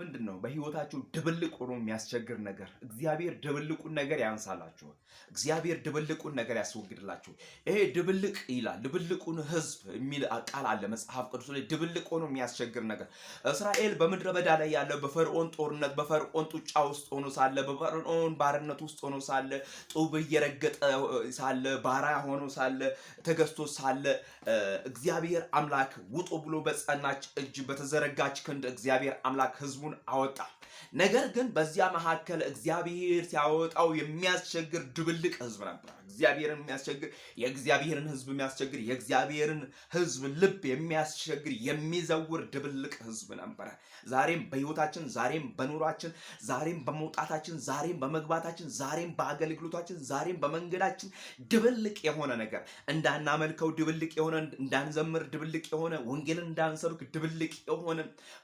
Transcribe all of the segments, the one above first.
ምንድነው በህይወታችሁ ድብልቅ ሆኖ የሚያስቸግር ነገር? እግዚአብሔር ድብልቁን ነገር ያንሳላችሁ። እግዚአብሔር ድብልቁን ነገር ያስወግድላችሁ። ይሄ ድብልቅ ይላል። ድብልቁን ህዝብ የሚል ቃል አለ መጽሐፍ ቅዱስ ላይ። ድብልቅ ሆኖ የሚያስቸግር ነገር እስራኤል በምድረ በዳ ላይ ያለ በፈርዖን ጦርነት በፈርዖን ጡጫ ውስጥ ሆኖ ሳለ በፈርዖን ባርነት ውስጥ ሆኖ ሳለ ጡብ እየረገጠ ሳለ ባሪያ ሆኖ ሳለ ተገዝቶ ሳለ እግዚአብሔር አምላክ ውጡ ብሎ በጸናች እጅ በተዘረጋች ክንድ እግዚአብሔር አምላክ ህዝቡን አወጣ። ነገር ግን በዚያ መካከል እግዚአብሔር ሲያወጣው የሚያስቸግር ድብልቅ ህዝብ ነበር። እግዚአብሔርን የሚያስቸግር የእግዚአብሔርን ህዝብ የሚያስቸግር የእግዚአብሔርን ህዝብ ልብ የሚያስቸግር የሚዘውር ድብልቅ ህዝብ ነበር። ዛሬም በህይወታችን፣ ዛሬም በኑሯችን፣ ዛሬም በመውጣታችን፣ ዛሬም በመግባታችን፣ ዛሬም በአገልግሎታችን፣ ዛሬም በመንገዳችን ድብልቅ የሆነ ነገር እንዳናመልከው ድብልቅ የሆነ እንዳንዘምር ድብልቅ የሆነ ወንጌልን እንዳንሰብክ ድብልቅ የሆነ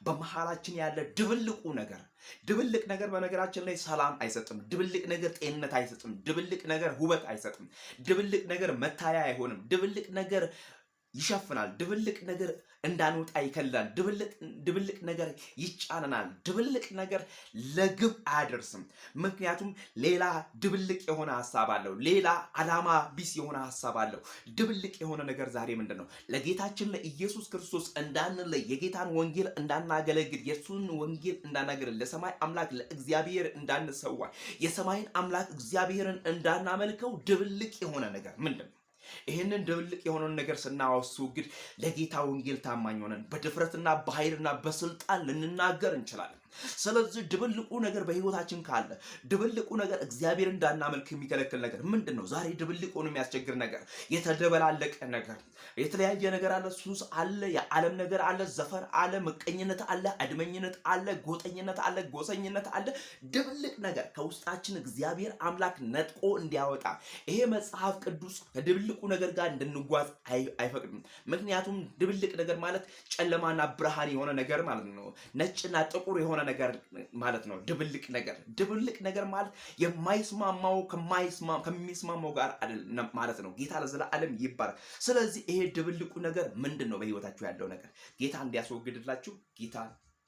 በመሃላችን ያለ ድብልቁ ነገር ድብልቅ ነገር በነገራችን ላይ ሰላም አይሰጥም። ድብልቅ ነገር ጤንነት አይሰጥም። ድብልቅ ነገር ውበት አይሰጥም። ድብልቅ ነገር መታያ አይሆንም። ድብልቅ ነገር ይሸፍናል። ድብልቅ ነገር እንዳንወጣ ይከላል። ድብልቅ ነገር ይጫነናል። ድብልቅ ነገር ለግብ አያደርስም። ምክንያቱም ሌላ ድብልቅ የሆነ ሐሳብ አለው። ሌላ ዓላማ ቢስ የሆነ ሐሳብ አለው። ድብልቅ የሆነ ነገር ዛሬ ምንድነው? ለጌታችን ለኢየሱስ ክርስቶስ እንዳንለይ፣ የጌታን ወንጌል እንዳናገለግል፣ የሱን ወንጌል እንዳናገለግል፣ ለሰማይ አምላክ ለእግዚአብሔር እንዳንሰዋ፣ የሰማይን አምላክ እግዚአብሔርን እንዳናመልከው ድብልቅ የሆነ ነገር ምንድነው? ይህንን ድብልቅ የሆነውን ነገር ስናስወግድ ለጌታ ወንጌል ታማኝ ሆነን በድፍረትና በኃይልና በስልጣን ልንናገር እንችላለን። ስለዚህ ድብልቁ ነገር በህይወታችን ካለ ድብልቁ ነገር እግዚአብሔር እንዳናመልክ የሚከለክል ነገር ምንድነው? ዛሬ ድብልቅ ሆኖ የሚያስቸግር ነገር፣ የተደበላለቀ ነገር፣ የተለያየ ነገር አለ። ሱስ አለ፣ የዓለም ነገር አለ፣ ዘፈን አለ፣ ምቀኝነት አለ፣ አድመኝነት አለ፣ ጎጠኝነት አለ፣ ጎሰኝነት አለ። ድብልቅ ነገር ከውስጣችን እግዚአብሔር አምላክ ነጥቆ እንዲያወጣ ይሄ መጽሐፍ ቅዱስ ከድብልቁ ነገር ጋር እንድንጓዝ አይፈቅድም። ምክንያቱም ድብልቅ ነገር ማለት ጨለማና ብርሃን የሆነ ነገር ማለት ነው። ነጭና ጥቁር የሆነ ነገር ማለት ነው። ድብልቅ ነገር ማለት የማይስማማው ከሚስማማው ጋር ማለት ነው። ጌታ ለዘላለም ይባረክ። ስለዚህ ይሄ ድብልቁ ነገር ምንድነው? በህይወታችሁ ያለው ነገር ጌታ እንዲያስወግድላችሁ ጌታ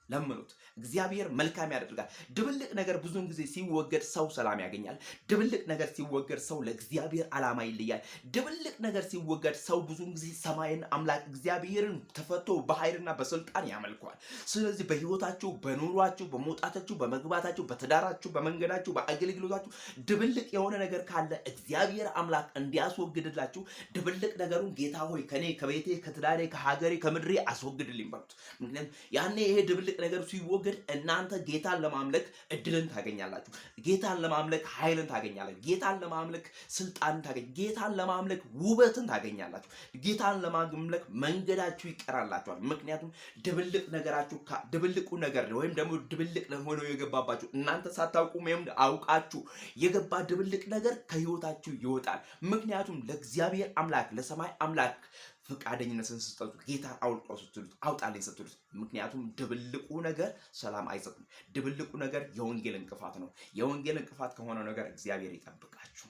ለምኑት። እግዚአብሔር መልካም ያደርጋል። ድብልቅ ነገር ብዙውን ጊዜ ሲወገድ ሰው ሰላም ያገኛል። ድብልቅ ነገር ሲወገድ ሰው ለእግዚአብሔር ዓላማ ይለያል። ድብልቅ ነገር ሲወገድ ሰው ብዙውን ጊዜ ሰማይን አምላክ እግዚአብሔርን ተፈቶ በኃይልና በስልጣን ያመልከዋል። ስለዚህ በህይወታችሁ፣ በኑሯችሁ፣ በመውጣታችሁ፣ በመግባታችሁ፣ በትዳራችሁ፣ በመንገዳችሁ፣ በአገልግሎታችሁ ድብልቅ የሆነ ነገር ካለ እግዚአብሔር አምላክ እንዲያስወግድላችሁ ድብልቅ ነገሩን ጌታ ሆይ ከኔ ከቤቴ ከትዳሬ ከሀገሬ ከምድሬ አስወግድልኝ በሉት። ምክንያቱም ያኔ ይሄ ድብልቅ ነገር ሲወገድ እናንተ ጌታን ለማምለክ እድልን ታገኛላችሁ። ጌታን ለማምለክ ኃይልን ታገኛላችሁ። ጌታን ለማምለክ ስልጣንን ጌታን ለማምለክ ውበትን ታገኛላችሁ። ጌታን ለማምለክ መንገዳችሁ ይቀራላችኋል። ምክንያቱም ድብልቅ ነገራችሁ ድብልቁ ነገር ወይም ደግሞ ድብልቅ ሆኖ የገባባችሁ እናንተ ሳታውቁ ወይም አውቃችሁ የገባ ድብልቅ ነገር ከህይወታችሁ ይወጣል። ምክንያቱም ለእግዚአብሔር አምላክ ለሰማይ አምላክ ፈቃደኝነትን ስትሰጡ ጌታ አውልቀው ስትሉት አውጣልኝ ስትሉት፣ ምክንያቱም ድብልቁ ነገር ሰላም አይሰጥም። ድብልቁ ነገር የወንጌል እንቅፋት ነው። የወንጌል እንቅፋት ከሆነ ነገር እግዚአብሔር ይጠብቃችሁ።